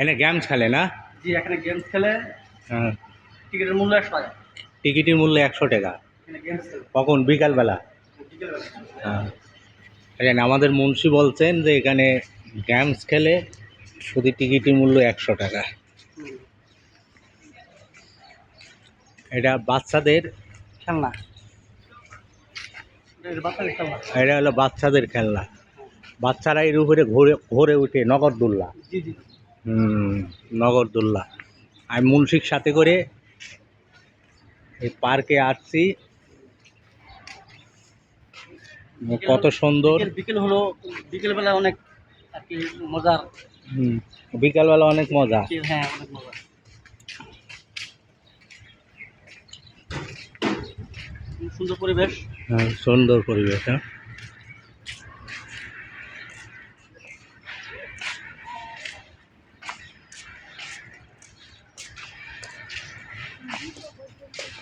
এনে গেমস খেলে না? জি, এখানে গেমস খেলে। হ্যাঁ। টিকিটের মূল্য 100 টাকা। টিকিটের মূল্য 100 টাকা। এখানে গেমস খেলে কখন? বিকালবেলা? বিকেলবেলা। হ্যাঁ। এখানে আমাদের মুন্সি বলছেন যে এখানে গেমস খেলে শুধু টিকিটের মূল্য 100 টাকা। হুম। এটা বাচ্চাদের খেলনা, এটা বাচ্চাদের খেলনা। এটা হলো বাচ্চাদের খেলনা। বাচ্চারা এর উপরে ঘুরে ঘুরে উঠে নগরদোল্লা। জি জি। নগরদোল্লা। আমি মুন্সির সাথে করে এই পার্কে আসছি। কত সুন্দর। বিকেল হলো, বিকেলবেলা অনেক আর কি মজার। বিকালবেলা অনেক মজা। হ্যাঁ, অনেক মজা। সুন্দর পরিবেশ। হ্যাঁ, সুন্দর পরিবেশ। হ্যাঁ,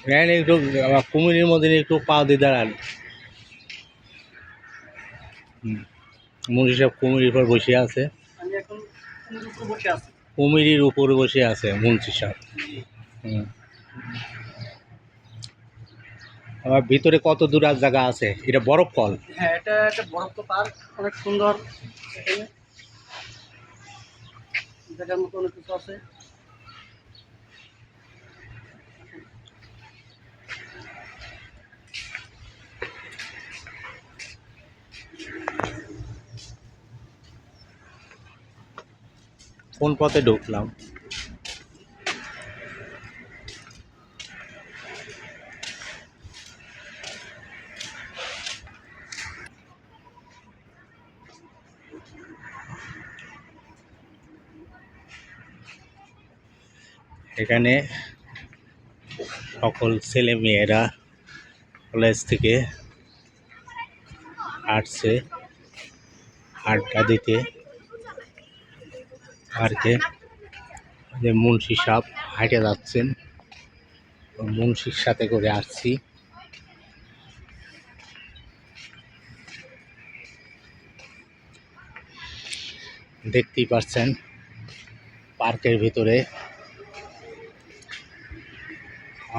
এখানে একটু কুমিরের মধ্যে একটু পা দিয়ে দাঁড়ান। মুন্সি সাহেব কুমিরের উপর বসে আছে। আমি এখন কুমিরের উপর বসে আছি। কুমিরের উপর বসে আছে মুন্সি সাহেব। আমার ভিতরে কত দূর আর জায়গা আছে? এটা বরফ ফল। হ্যাঁ, এটা একটা বরফ পার্ক, অনেক সুন্দর। এখানে দেখার মতো অনেক কিছু আছে। কোন পথে ঢুকলাম? এখানে সকল ছেলে মেয়েরা কলেজ থেকে আসছে আড্ডা দিতে পার্কে। যে মুন্সি সাহেব হাঁটে যাচ্ছেন, মুন্সির সাথে করে আসছি। দেখতেই পাচ্ছেন পার্কের ভিতরে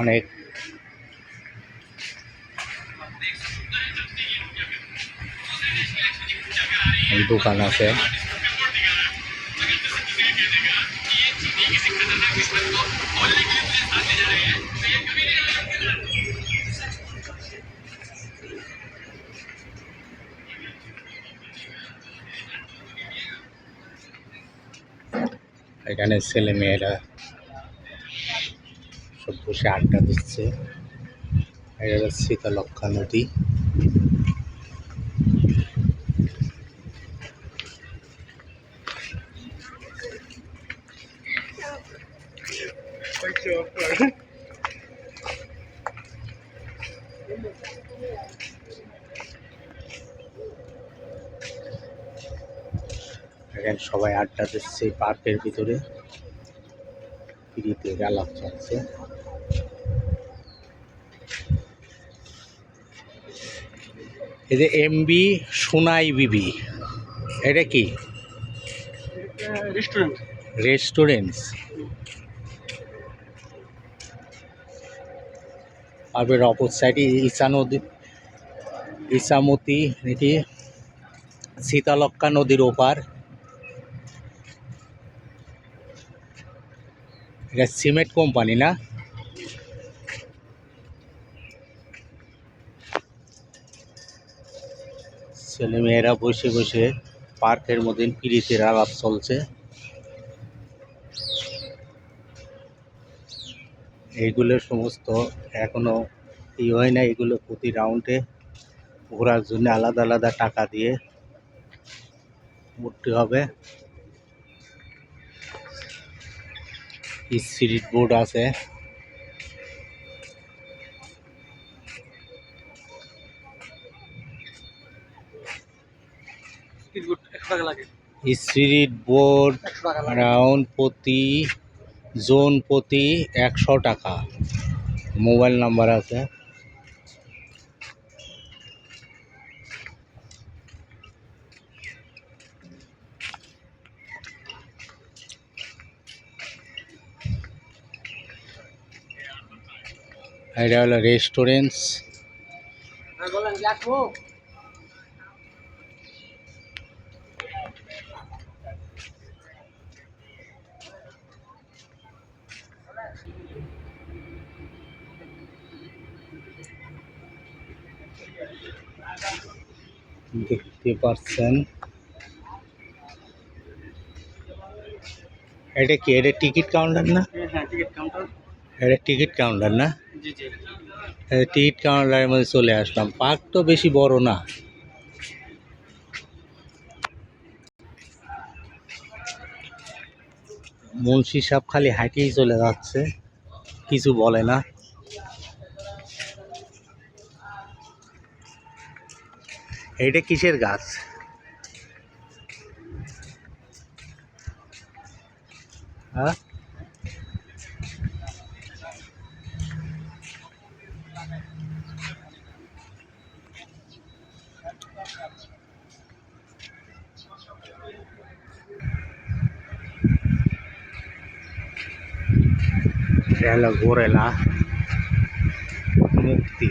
অনেক দোকান আছে। এখানে ছেলে মেয়েরা সব বসে আড্ডা দিচ্ছে। এটা হচ্ছে শীতলক্ষ্যা নদী। এখানে সবাই আড্ডা দিচ্ছে পার্কের ভিতরে। ফ্রিতে আলাপ চলছে। এই যে এমবি সোনাই বিবি, এটা কি? রেস্টুরেন্ট। রেস্টুরেন্টস। আর অপর সাইডে ইসামতি, এটি শীতলক্ষ্যা নদীর ওপার। এটা সিমেন্ট কোম্পানি না? ছেলে মেয়েরা বসে বসে পার্কের মধ্যে প্রীতির আলাপ চলছে। এইগুলো সমস্ত এখনো হয় না। এগুলো প্রতি রাউন্ডে ঘোরার জন্য আলাদা আলাদা টাকা দিয়ে উঠতে হবে। স্পিড বোর্ড আছে। স্পিড বোর্ড রাউন্ড প্রতি জোন প্রতি 100 টাকা। মোবাইল নাম্বার আছে। এটা হলো রেস্টুরেন্টস। বলেন কি আসবো? দেখতে পাচ্ছেন এটা কি, এটা টিকিট কাউন্টার না? হ্যাঁ, টিকিট কাউন্টার। এটা টিকিট কাউন্টার না? জি জি। টিকিট কাউন্টারের মধ্যে চলে আসলাম। পার্ক তো বেশি বড় না। মুন্সি সাহেব খালি হাঁটিয়েই চলে যাচ্ছে, কিছু বলে না। এটা কিসের গাছ? হ্যাঁ, এটা হলো গোরেলা মুক্তি।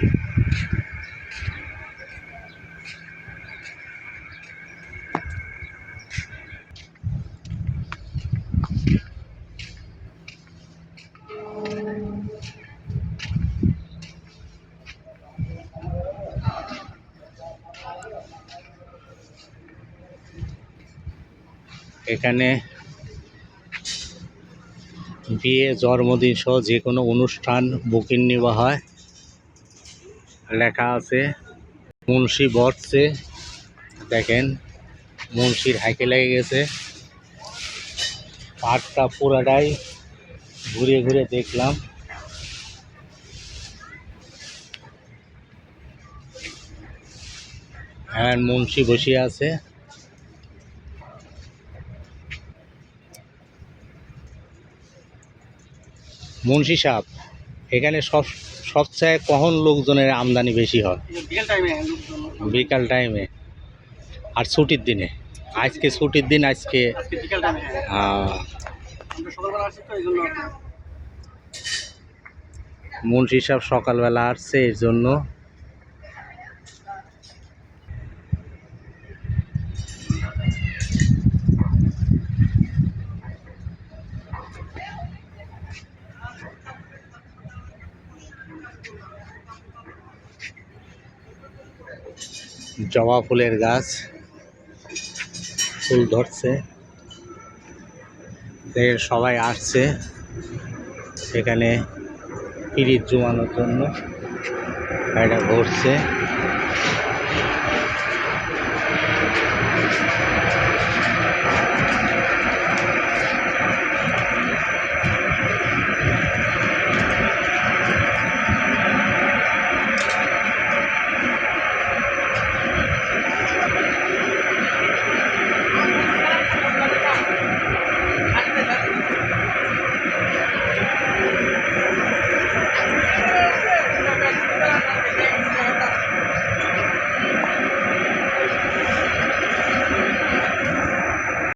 এখানে বিয়ে, জন্মদিন সহ যে কোনো অনুষ্ঠান বুকিং নেওয়া হয়। লেখা আছে মুন্সি বসছে। দেখেন মুন্সির হাইকে লেগে গেছে। পার্কটা পুরাটাই ঘুরে ঘুরে দেখলাম। হ্যাঁ, মুন্সি বসে আছে। মুন্সি সাহেব, এখানে সবচেয়ে কখন লোকজনের আমদানি বেশি হয়? বিকেল টাইমে লোকজন। বিকাল টাইমে আর ছুটির দিনে। আজকে ছুটির দিন, আজকে আজকে বিকেল টাইমে, হ্যাঁ। আমরা সকালবেলা আসছি তো এই জন্য। মুন্সি সাহেব সকালবেলা আসছে এর জন্য। জবা ফুলের গাছ, ফুল ধরছে। সবাই আসছে এখানে পিরিত জমানোর জন্য। এটা ঘুরছে।